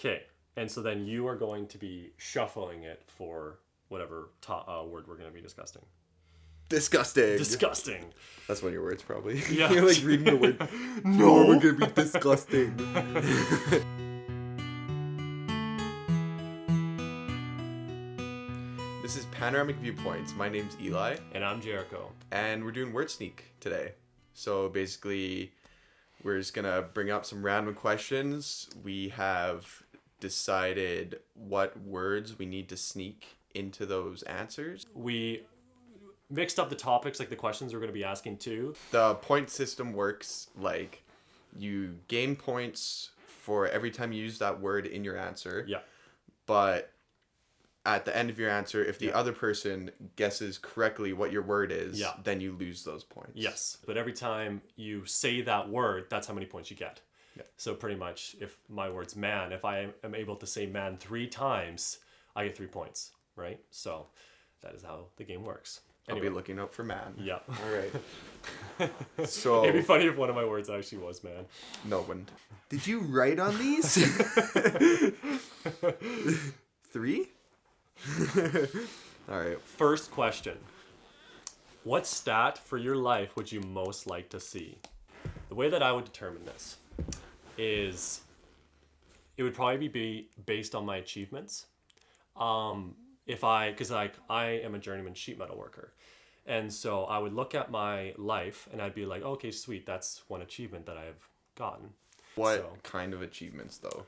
Okay. And so then you are going to be shuffling it for whatever word we're going to be discussing. Disgusting. Disgusting. That's one of your words, probably. Yeah. You're like reading the word. No. We're going to be disgusting. This is Panoramic Viewpoints. My name's Eli. And I'm Jericho. And we're doing Word Sneak today. So basically, we're just going to bring up some random questions. We have decided what words we need to sneak into those answers. We mixed up the topics, like the questions we're going to be asking too. The point system works like you gain points for every time you use that word in your answer. Yeah. But at the end of your answer, if the other person guesses correctly what your word is, then you lose those points. Yes. But every time you say that word, that's how many points you get. Yeah. So pretty much, if my word's man, if I am able to say man 3 times, I get 3 points, right? So that is how the game works. Anyway. I'll be looking out for man. Yeah. All right. So it'd be funny if one of my words actually was man. No one. Did you write on these? 3? All right. First question. What stat for your life would you most like to see? The way that I would determine this is it would probably be based on my achievements. Because I am a journeyman sheet metal worker. And so I would look at my life and I'd be like, okay, sweet, that's one achievement that I've gotten. What kind of achievements though?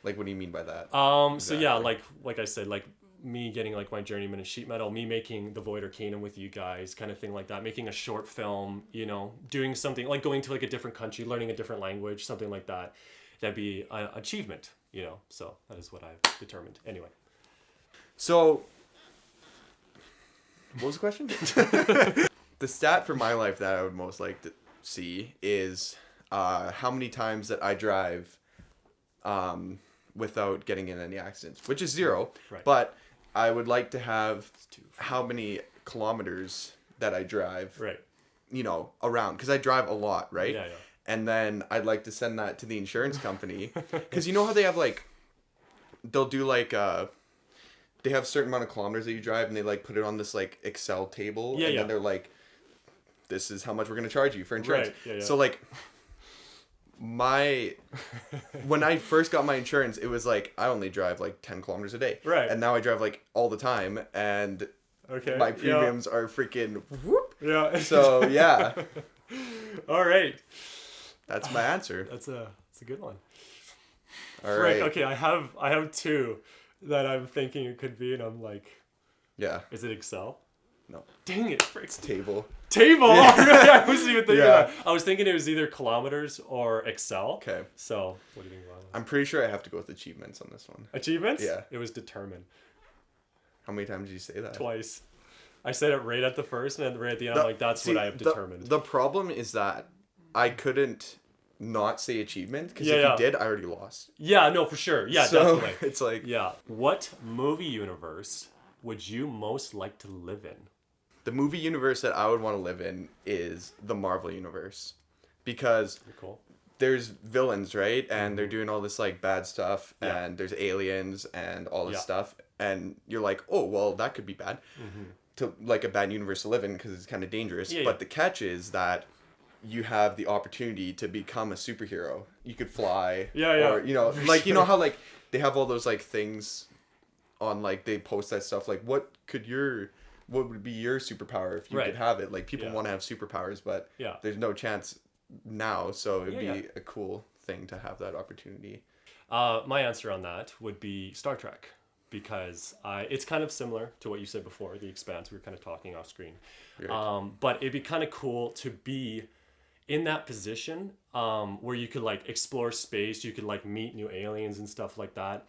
Like, what do you mean by that? Exactly. So yeah, like I said, like me getting like my journeyman in sheet metal, me making the Void Arcanum with you guys, kind of thing like that, making a short film, doing something like going to like a different country, learning a different language, something like that. That'd be an achievement, so that is what I've determined. Anyway. So, what was the question? The stat for my life that I would most like to see is how many times that I drive without getting in any accidents, which is 0. Right. But I would like to have how many kilometers that I drive, right? Around, because I drive a lot, right? Yeah. And then I'd like to send that to the insurance company, because you know how they have they'll do they have a certain amount of kilometers that you drive, and they put it on this Excel table, and then they're like, this is how much we're going to charge you for insurance. Right. Yeah. So when I first got my insurance, it was I only drive 10 kilometers a day. Right. And now I drive all the time, and my premiums are freaking whoop. Yeah. So yeah. All right. That's my answer. That's a good one. All right. Okay, I have 2 that I'm thinking it could be, and I'm like, yeah. Is it Excel? No. Dang it. It's table. Table? Yeah. Oh, really? I wasn't even thinking that. I was thinking it was either kilometers or Excel. Okay. So, what do you think about that? I'm pretty sure I have to go with achievements on this one. Achievements? Yeah. It was determined. How many times did you say that? Twice. I said it right at the first, and then right at the end, I'm like, that's what I have determined. The problem is that I couldn't not say achievement, because if you did, I already lost. Yeah, no, for sure. Yeah, so, definitely. It's yeah. What movie universe would you most like to live in? The movie universe that I would want to live in is the Marvel universe, because there's villains, right? And they're doing all this bad stuff, and there's aliens and all this stuff, and you're like, oh, well, that could be bad. To a bad universe to live in, because it's kind of dangerous. But the catch is that you have the opportunity to become a superhero. You could fly. Or, how they have all those things on they post that stuff what would be your superpower if you could have it? People want to have superpowers, but there's no chance now, so it'd be a cool thing to have that opportunity. My answer on that would be Star Trek, because it's kind of similar to what you said before, The Expanse. We were kind of talking off screen. Right. But it'd be kind of cool to be in that position where you could explore space, you could meet new aliens and stuff like that.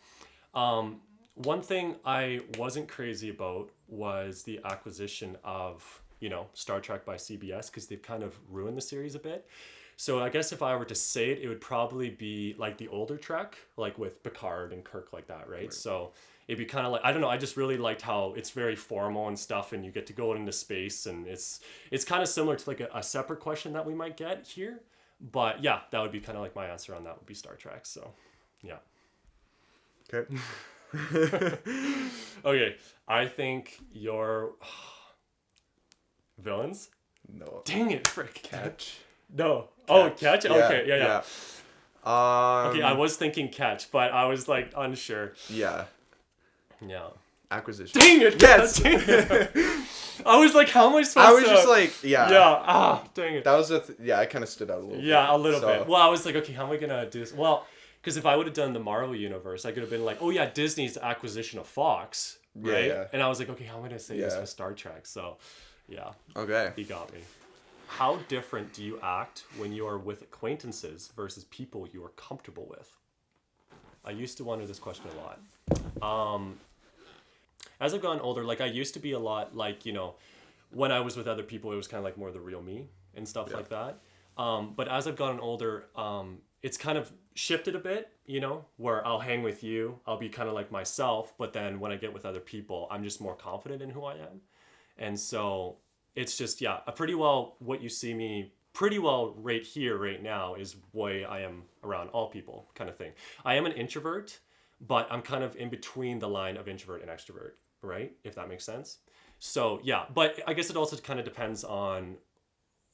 One thing I wasn't crazy about was the acquisition of, Star Trek by CBS, because they've kind of ruined the series a bit. So I guess if I were to say it, it would probably be the older Trek, with Picard and Kirk, like that, right? So it'd be kind of I don't know, I just really liked how it's very formal and stuff, and you get to go into space, and it's kind of similar to a separate question that we might get here. But yeah, that would be kind of my answer on that would be Star Trek. So yeah. Okay. Okay, I think your villains. No. Dang it, frick. Catch. No. Oh, catch. Yeah, Okay, yeah. Okay, I Um. was thinking catch, but I was like unsure. Yeah. Yeah. Acquisition. Dang it. Yes. Dang it. I was like, how am I supposed I to? was just like, yeah. Yeah. Dang it. That was I kind of stood out a little bit. Yeah, a little So, bit. Well, I was like, okay, how am I gonna do this? Well, because if I would have done the Marvel universe, I could have been like, oh yeah, Disney's acquisition of Fox, right? Yeah. And I was like, okay, how am I gonna say this Yeah. with Star Trek? So, yeah, Okay. he got me. How different do you act when you are with acquaintances versus people you are comfortable with? I used to wonder this question a lot. As I've gotten older, like I used to be a lot like, when I was with other people, it was kind of like more the real me and stuff like that. But as I've gotten older, it's kind of shifted a bit, where I'll hang with you, I'll be kind of like myself, but then when I get with other people, I'm just more confident in who I am. And so it's just, a pretty well, what you see me pretty well right here, right now, is way I am around all people kind of thing. I am an introvert, but I'm kind of in between the line of introvert and extrovert, right? If that makes sense. So yeah, but I guess it also kind of depends on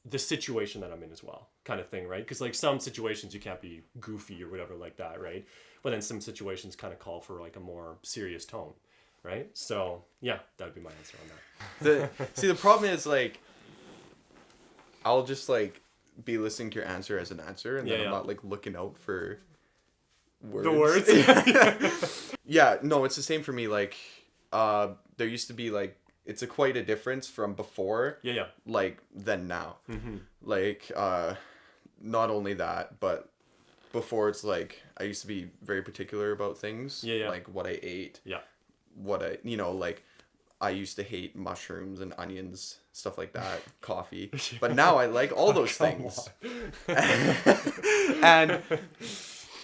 the situation that I'm in as well, kind of thing, right? Because like some situations you can't be goofy or whatever like that, right? But then some situations kind of call for like a more serious tone, right? So yeah, that would be my answer on that. The problem is like, I'll just like be listening to your answer as an answer, and then I'm not like looking out for words. The words. Yeah, no, it's the same for me. Like, there used to be like, it's quite a difference from before. Yeah. Like than now. Mm-hmm. Like, not only that, but before it's like I used to be very particular about things. Yeah. Like what I ate. Yeah. What I like. I used to hate mushrooms and onions, stuff like that, coffee. But now I like all those things. And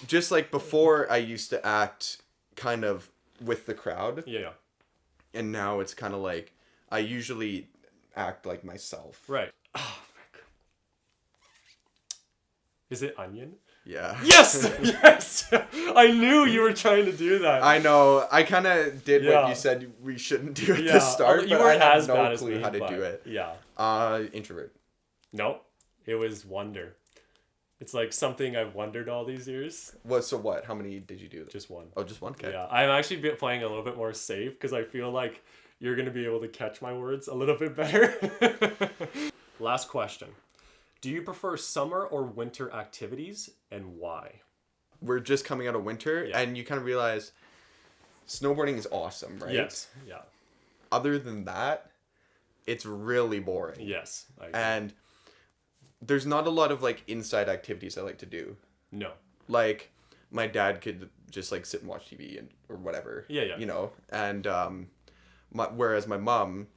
just like before, I used to act kind of with the crowd. Yeah. And now it's kind of like I usually act like myself. Right. Oh, is it onion? Yeah. Yes! Yes! I knew you were trying to do that. I know. I kind of did what you said we shouldn't do at the start, you but weren't I had as no bad as clue me, how to but do it. Yeah. Introvert. Nope. It was wonder. It's like something I've wondered all these years. So what? How many did you do? Just one. Oh, just one? Okay. Yeah. I'm actually playing a little bit more safe because I feel like you're going to be able to catch my words a little bit better. Last question. Do you prefer summer or winter activities and why? We're just coming out of winter and you kind of realize snowboarding is awesome, right? Yes. Yeah. Other than that, it's really boring. Yes. I agree. And there's not a lot of like inside activities I like to do. No. Like my dad could just like sit and watch TV or whatever. Yeah. And whereas my mom,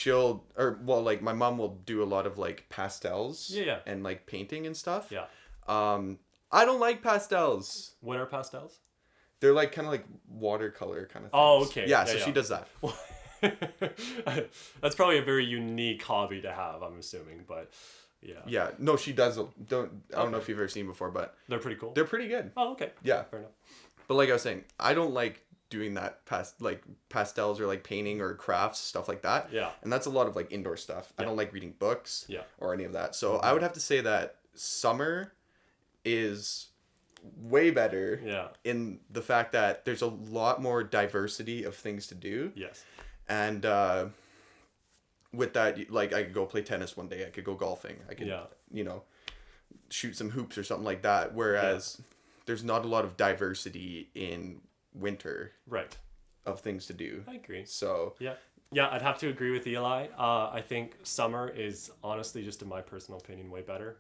my mom will do a lot of like pastels. Yeah. And like painting and stuff. Yeah. I don't like pastels. What are pastels? They're like kind of like watercolor kind of things. Oh, okay. Yeah, so she does that. That's probably a very unique hobby to have, I'm assuming, but yeah. Yeah, no, she does. I don't know if you've ever seen before, but they're pretty cool. They're pretty good. Oh, okay. Yeah. Fair enough. But like I was saying, I don't like doing that pastels or like painting or crafts, stuff like that. Yeah. And that's a lot of like indoor stuff. I don't like reading books or any of that. So I would have to say that summer is way better in the fact that there's a lot more diversity of things to do. Yes. And with that, like I could go play tennis one day, I could go golfing, I could shoot some hoops or something like that, whereas there's not a lot of diversity in winter of things to do. I agree. So yeah, I'd have to agree with Eli. I think summer is honestly, just in my personal opinion, way better.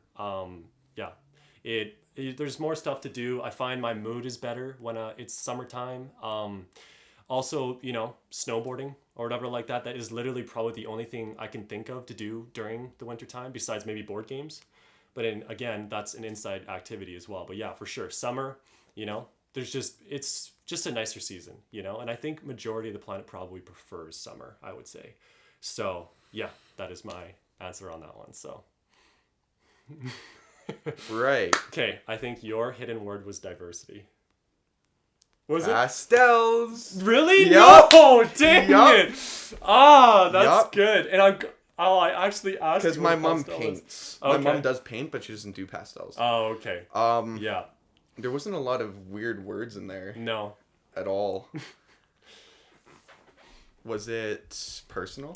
There's more stuff to do. I find my mood is better when it's summertime. Also, snowboarding or whatever like that. That is literally probably the only thing I can think of to do during the wintertime besides maybe board games. But again, that's an inside activity as well. But yeah, for sure. Summer, it's just a nicer season, and I think majority of the planet probably prefers summer, I would say. So yeah, that is my answer on that one. So. Right. Okay, I think your hidden word was diversity. Was it? Pastels. Really? Yup. No, dang Yup. it. Ah, that's Yup. good. And I actually asked you Because what my a mom pastel is. paints. Okay. My mom does paint, but she doesn't do pastels. Oh, okay. Yeah. There wasn't a lot of weird words in there No. at all. Was it personal?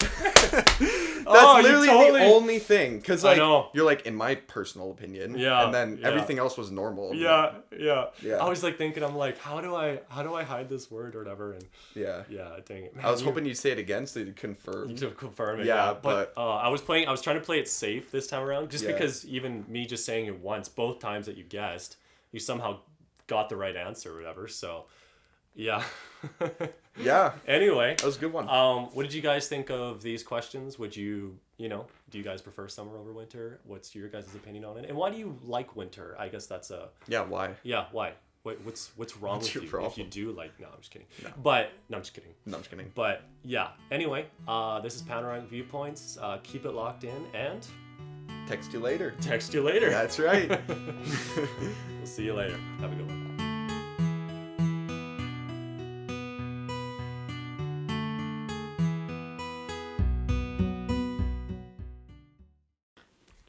That's You literally totally- the only thing. Because, like, I know. you're like, in my personal opinion. Yeah, And then yeah. everything else was normal. Yeah. Yeah. I was like thinking, I'm like, how do I hide this word or whatever? And Yeah. dang it. Man, I was hoping you'd say it again so you'd confirm. you to confirm it. Yeah, But I was trying to play it safe this time around, just Yeah. because even me just saying it once, both times that you guessed, you somehow got the right answer or whatever. So, yeah. Yeah. Anyway, That was a good one. what did you guys think of these questions? Would you do you guys prefer summer over winter? What's your guys' opinion on it? And why do you like winter? I guess that's Yeah, why? why? What's wrong What's with your you problem? if you do like? No, I'm just kidding. No. No, I'm just kidding. No, I'm just kidding. But yeah. Anyway, this is Panoramic Viewpoints. Keep it locked in and Text you later. text you later. That's right. We'll see you later. Have a good one.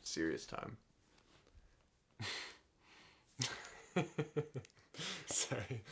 Serious time. Sorry.